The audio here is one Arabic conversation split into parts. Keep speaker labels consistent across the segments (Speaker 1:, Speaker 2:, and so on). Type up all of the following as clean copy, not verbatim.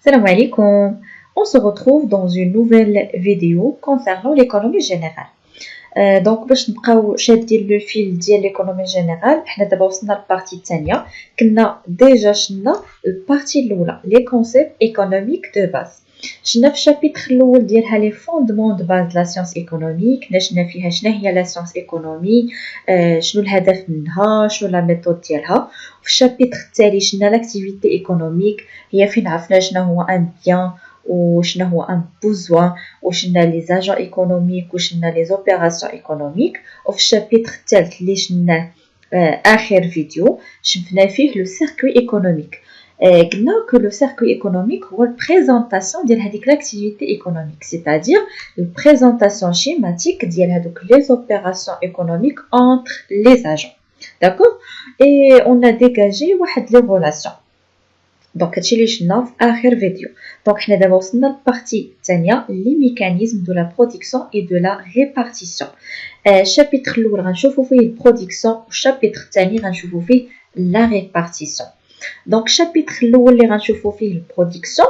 Speaker 1: Salam alaikum. On se retrouve dans une nouvelle vidéo concernant l'économie générale. Donc باش نبقاو شادين لو فيل ديال l'économie générale، حنا دابا وصلنا للبارتي الثانيه. كنا ديجا شفنا البارتي الاولى لي كونسيبت ايكونوميك دو باز. شفنا في الشابيتر الاول ديالها لي فوندمون دو باز لا سيونس ايكونوميك، شفنا فيها شنو هي لا سيونس ايكونوميك، شنو الهدف منها، شنو لا ميثود ديالها. في الشابيتر التالي شفنا لاكتيفيتي ايكونوميك، هي فين عرفنا شنو هو ان بيان وشنو هو ان بوزوان وشنا لي زاجون ايكونوميك وشنا لي زوبيراسيون ايكونوميك. وفي الشابيتر الثالث اللي شفناه اخر فيديو شفنا فيه لو سيركوي ايكونوميك. قلنا كو لو سيركوي ايكونوميك هو البريزونطاسيون ديال هذيك لاكتيفيتي ايكونوميك، سيتادير البريزونطاسيون شيماتيك ديال هذوك لي زوبيراسيون ايكونوميك انتر لي زاجون. داكور اي اون ا ديجاجي واحد لي ريلاسيون. دونك هادشي اللي شفنا في اخر فيديو. دونك حنا دابا وصلنا للبارتي الثانيه لي ميكانيزم دو لا برودكسيون اي دو لا ريبارتيسيون. الشابيتر الاول غنشوفوا فيه البرودكسيون والشابيتر الثاني غنشوفوا فيه لا ريبارتيسيون. دونك الشابيتر الاول اللي غنشوفوا فيه البرودكسيون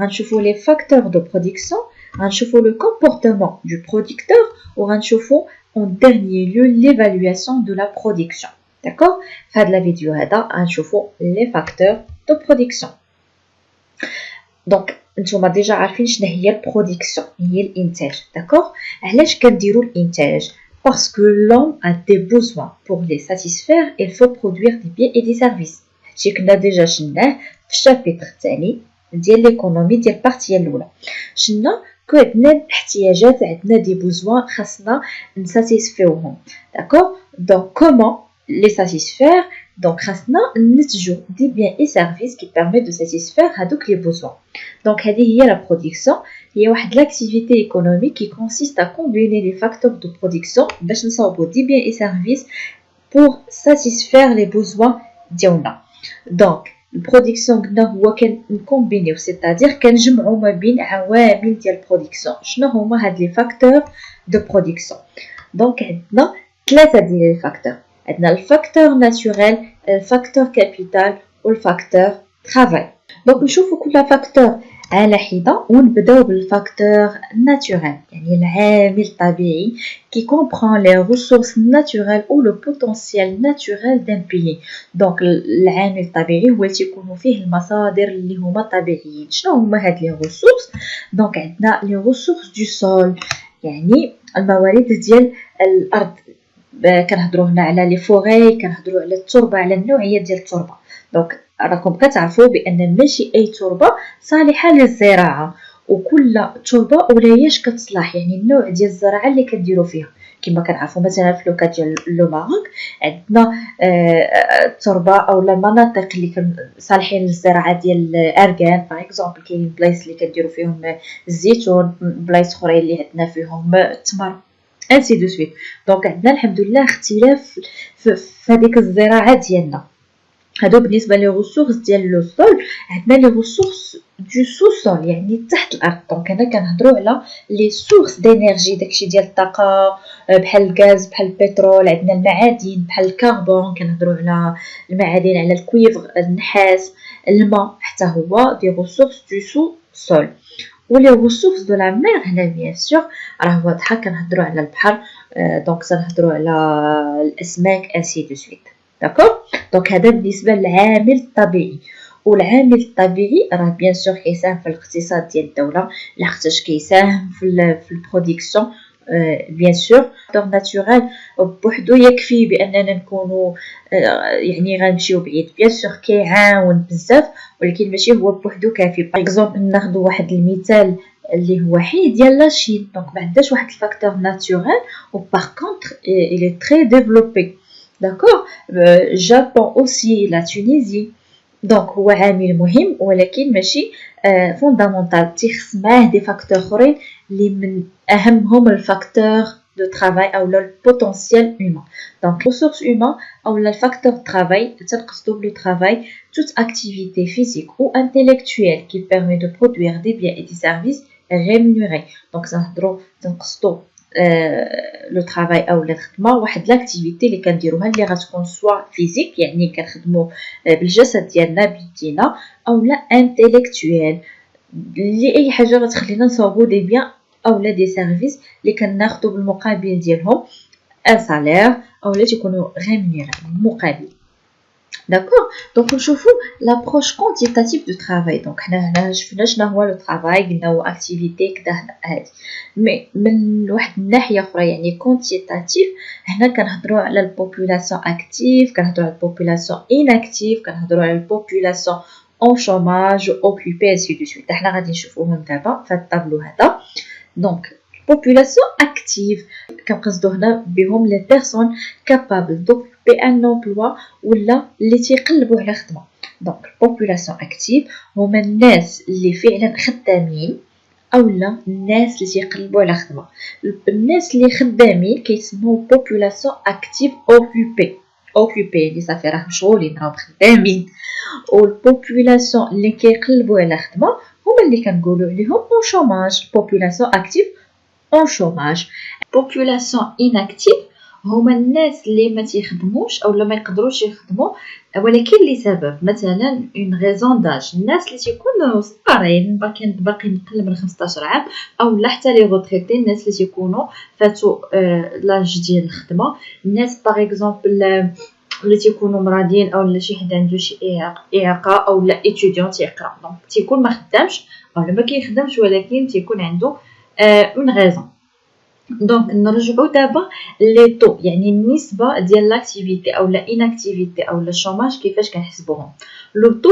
Speaker 1: غنشوفوا لي فاكتور دو برودكسيون، غنشوفوا لو كومبورتمون دو برودكتور وغنشوفوا اون ديرنيي لو ليفالواسيون دو لا برودكسيون. داكور في هاد لا فيديو هذا غنشوفوا لي فاكتور دو برودكسيون. دونك نتوما ديجا عارفين شنو هي البرودكسيون، هي الانتاج. داكور علاش كنديروا الانتاج؟ باسكو l'homme a des besoins pour les satisfaire il faut produire des biens et des services. هادشي كنا ديجا شفناه في الشابيتر الثاني ديال ليكونومي ديال البارتيه الاولى. شفنا كو عندنا احتياجات، عندنا دي بوزوان خاصنا نساتيسفيوهم. داكور دونك كومون les satisfaire. Donc خاصنا ننتجو دي بيان اي سيرفيس qui permet de satisfaire هادوك لي بوزوان. دونك هذه هي لا برودكسيون، هي واحد لاكتيفيتي ايكونوميك qui consiste à combiner les facteurs de production باش نصاوبو دي بيان اي سيرفيس pour satisfaire les besoins ديالنا. دونك البرودكسيون قلنا هو كنكومبينيو، سيتادير كنجمعو ما بين عوامل ديال البرودكسيون. شنو هما هاد لي فاكتور دو برودكسيون؟ دونك عندنا ثلاثه ديال لي فاكتور، عندنا الفاكتور ناتوريل، الفاكتور كابيتال والفاكتور ترافاي. دونك نشوفوا كل فاكتور على حده ونبداو بالفاكتور ناتوريل، يعني العامل الطبيعي qui comprend les ressources naturelles ou le potentiel naturel d'un pays. دونك العامل الطبيعي هو تيكونوا فيه المصادر اللي هما طبيعيين. شنو هما هاد لي ريسورس؟ دونك عندنا لي ريسورس دو سول، يعني الموارد ديال الارض. كنهضروا هنا على لي فوغي، كنهضروا على التربه، على النوعيه ديال التربه. دونك راكم كتعرفوا بان ماشي اي تربه صالحه للزراعه، وكل تربه ولاياش كتصلح، يعني النوع ديال الزراعه اللي كديروا فيها. كما كنعرفوا مثلا في لوكا ديال لو ماروك عندنا التربه او المناطق اللي صالحين للزراعه ديال الارغان باغ اكزومبل. كاين بلايص اللي كديروا فيهم الزيتون، بلايص اخرين اللي عندنا فيهم التمر انسي دو سويت. دونك عندنا الحمد لله اختلاف في هذيك الزراعه ديالنا. هادو بالنسبه لي ريسورس ديال لو سول. عندنا لي ريسورس دو سو سول، يعني تحت الارض. دونك هنا كنهضروا على لي سورس دينيرجي، داكشي ديال الطاقه بحال الغاز، بحال البترول. عندنا المعادن بحال الكربون، كنهضروا على المعادن، على الكويفر، النحاس، الماء، حتى هو دي ريسورس دو سو سول. ولي ريسورس دو لا مير هنا بيان سور راه واضحه، كنهضروا على البحر. دونك سنهضروا على الاسماك انسي دو سويت. داكور دونك هذا بالنسبه للعامل الطبيعي. والعامل الطبيعي راه بيان سور كيساهم في الاقتصاد ديال الدوله، لحقاش كيساهم في البرودكسيون. بيان سور فاكتور ناتوريل بوحدو يكفي باننا نكونوا يعني غنمشيو بعيد. بيان سور كيعاون بزاف ولكن ماشي هو بوحدو كافي. باغ اكزومبل ناخذ واحد المثال اللي هو حي ديال لاشين. دونك ما عندهاش واحد الفاكتور ناتوريل و باغ كونطخ il est très développé. داكور جابون اوسي، لا تونيزي. دونك هو عامل مهم ولكن ماشي فوندامونتال. تيخص معاه دي فاكتور اخرين اللي من اهمهم الفاكتور دو ترافاي او لو بوتونسيال هيومان. دونك ressources humains او le facteur travail تنقصدو بلو travail toute activité physique ou intellectuelle qui permet de produire des biens et des services rémunérés. دونك تنقصدو لو travail او الخدمه واحد لاكتيفيتي اللي كنديروها اللي غتكون سوا فيزيك، يعني كنخدمو بالجسد ديالنا بيدينا، او لا انتيليكتويال اللي اي حاجه غتخلينا نصاوبو دي بيان اولا دي سيرفيس اللي كناخدو بالمقابل ديالهم ان سالير اولا تيكونوا غيمونيري مقابل. D'accord. Donc نشوفوا l'approche quantitative du travail. Donc هنا شفنا شنو هو لو travail قلنا هو activité كدا هادي. مي من واحد الناحيه اخرى يعني quantitative هنا كنهضروا على البوبولاسيون active، كنهضروا على البوبولاسيون inactive، كنهضروا على البوبولاسيون en chômage occupé ainsi de suite. حنا غادي نشوفوهم دابا في الطابلو هذا. دونك population active كنقصدو هنا بهم les personnes capables d'occuper un emploi ولا اللي تيقلبوا على خدمه. دونك population active هما الناس اللي فعلا خدامين اولا الناس اللي تيقلبوا على خدمه. الناس اللي خدامين كيسموا population active occupé اللي صافي راه مشغولين راهم خدامين. والبوبولاسيون اللي كيقلبوا على خدمه هما اللي كنقولوا عليهم اون شوماج. population active en chômage. population inactive هما الناس اللي ما تيخدموش او ما يقدروش يخدموا ولكن لسبب مثلا اون ريزون داج. الناس اللي تيكونوا صغارين باقي مقل من 15 عام او لا حتى لي روتريتي، الناس اللي تيكونوا فاتوا لاج ديال الخدمه، الناس باغ اكزومبل اللي تيكونوا مرادين او لا شي حد عنده شي اعاقه او لا اتيديون تيقرا دونك تيكون ما خدامش او ما كيخدمش ولكن تيكون عنده اون غيزون. دونك نرجعوا دابا لي طو يعني النسبه ديال لاكتيفيتي او لا اناكتيفيتي او لا شوماج كيفاش كنحسبوهم. لو طو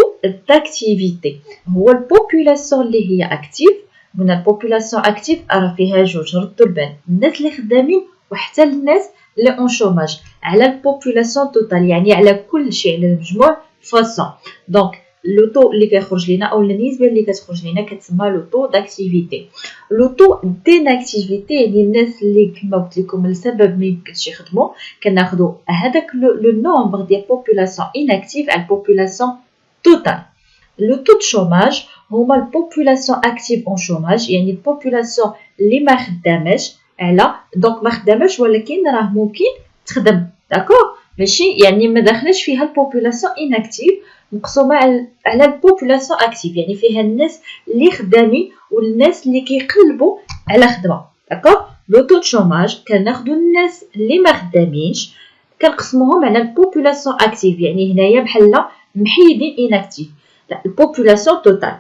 Speaker 1: داكتيفيتي هو البوبولاسيون اللي هي اكتيف. قلنا البوبولاسيون اكتيف راه فيها جوج، ردوا البال الناس اللي خدامين وحتى الناس اللي اون شوماج على البوبولاسيون توتال يعني على كل شيء على المجموع فاصون. دونك لو طو اللي كيخرج لينا او النسبه اللي كتخرج لينا كتسمى لو طو داكتيفيتي. لو طو ديناكتيفيتي يعني الناس اللي كما قلت لكم لسبب ما يمكنش يخدموا كناخذوا هذاك لو نومبر ديال بوبولاسيون اناكتيف على البوبولاسيون توتال. لو طو شوماج هما البوبولاسيون اكتيف اون شوماج يعني البوبولاسيون اللي ما خداماش على دونك ما خداماش ولكن راه ممكن تخدم. داكور ماشي يعني ما داخلاش فيها البوبولاسيون اناكتيف مقسومه على البوبولاسيون اكتيف يعني فيها الناس اللي خدامين والناس اللي كيقلبوا على خدمه. داكور لو طو شوماج كناخذوا الناس اللي ما خدامينش كنقسموهم على البوبولاسيون اكتيف يعني هنايا بحال محيدين اناكتيف. لا البوبولاسيون توتال.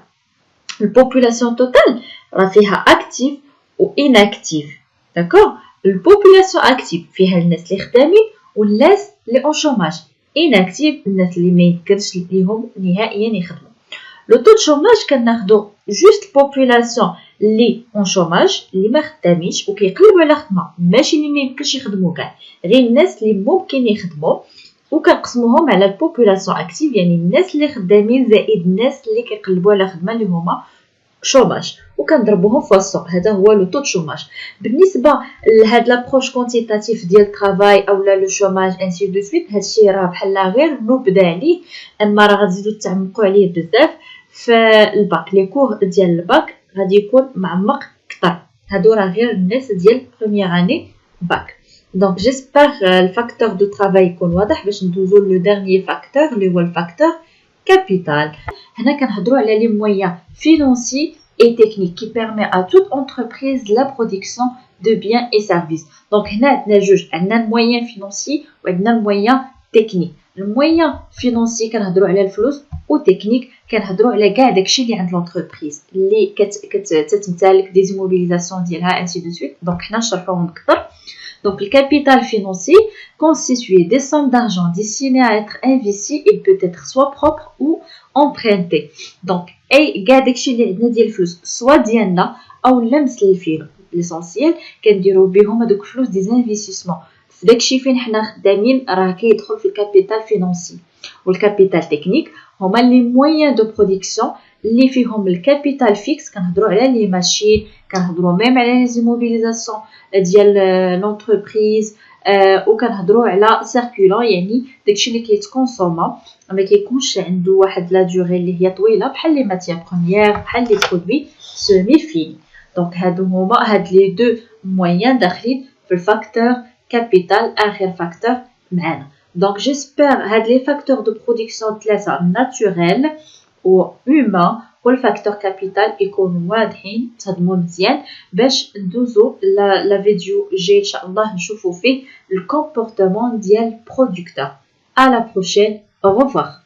Speaker 1: البوبولاسيون توتال راه فيها اكتيف و اناكتيف. داكور البوبولاسيون اكتيف فيها الناس اللي خدامين والناس اللي اون شوماج. اناكتيف الناس اللي ما يمكنش ليهم نهائيا يخدموا. لو طو شوماج كناخذوا جوست البوبولاسيون اللي اون شوماج اللي ما خدامينش وكيقلبوا على خدمه ماشي اللي ما يمكنش يخدموا كاع غير الناس اللي ممكن يخدموا وكنقسموهم على البوبولاسيون اكتيف يعني الناس اللي خدامين زائد الناس اللي كيقلبوا على خدمه اللي هما شوماج وكنضربوهم فاصون. هذا هو لو طو شوماج. بالنسبه لهاد لابروش كونتيتاتيف ديال الترافاي اولا لو شوماج انسي دو سويت هادشي راه بحال غير نبدا عليه اما راه غتزيدوا تعمقوا عليه بزاف في الباك. لي كور ديال الباك غادي يكون معمق اكثر. هادو راه غير الناس ديال بروميير اني باك. دونك جيسبر الفاكتور دو ترافاي يكون واضح باش ندوزو لو ديرنيي فاكتور اللي هو الفاكتور capital. هنا كنهضروا على les moyens financiers et techniques qui permet à toute entreprise la production de biens et services. Donc هنا عندنا جوج، عندنا المويان فينانسي وعندنا المويان تكنيك. المويان فينانسي كنهضروا على الفلوس وتكنيك كنهضروا على كاع داكشي اللي عند لونتربريز اللي كتمتلك دي زيموبيليزاسيون ديالها انسي دو سويت. دونك حنا نشرحوهم اكثر. Donc, le capital financier constitué des sommes d'argent destinées à être investies, il peut être soit propre ou emprunté. Donc, كاع داكشي اللي عندنا ديال الفلوس سوا ديالنا او لا مسلفين. ليسونسيال كنديروا بهم هذوك الفلوس دي انفستيسمون في داكشي فين حنا خدامين راه كيدخل في الكابيتال فينانسي. والكابيتال تكنيك هما لي مويان دو برودكسيون اللي فيهم الكابيتال فيكس كنهضروا على لي ماشين كنهضروا ميم على لي زيموبيليزاسيون ديال لونتربريز وكنهضروا على سيركولون يعني داكشي اللي كيتكونسوما ما كيكونش عنده واحد لا دوري اللي هي طويله بحال لي ماتيير بروميير بحال لي برودوي سيمي فين. دونك هادو هما هاد لي دو مويان داخلين في الفاكتور كابيتال اخر فاكتور معانا. دونك جيسبر هاد لي فاكتور دو برودكسيون ثلاثه ناتوريل و humain والفاكتور كابيتال يكونوا واضحين تهضموا مزيان باش ندوزو لا فيديو جاي ان شاء الله نشوفوا فيه الكومبورتمون ديال البرودكتور. À la prochaine, au revoir.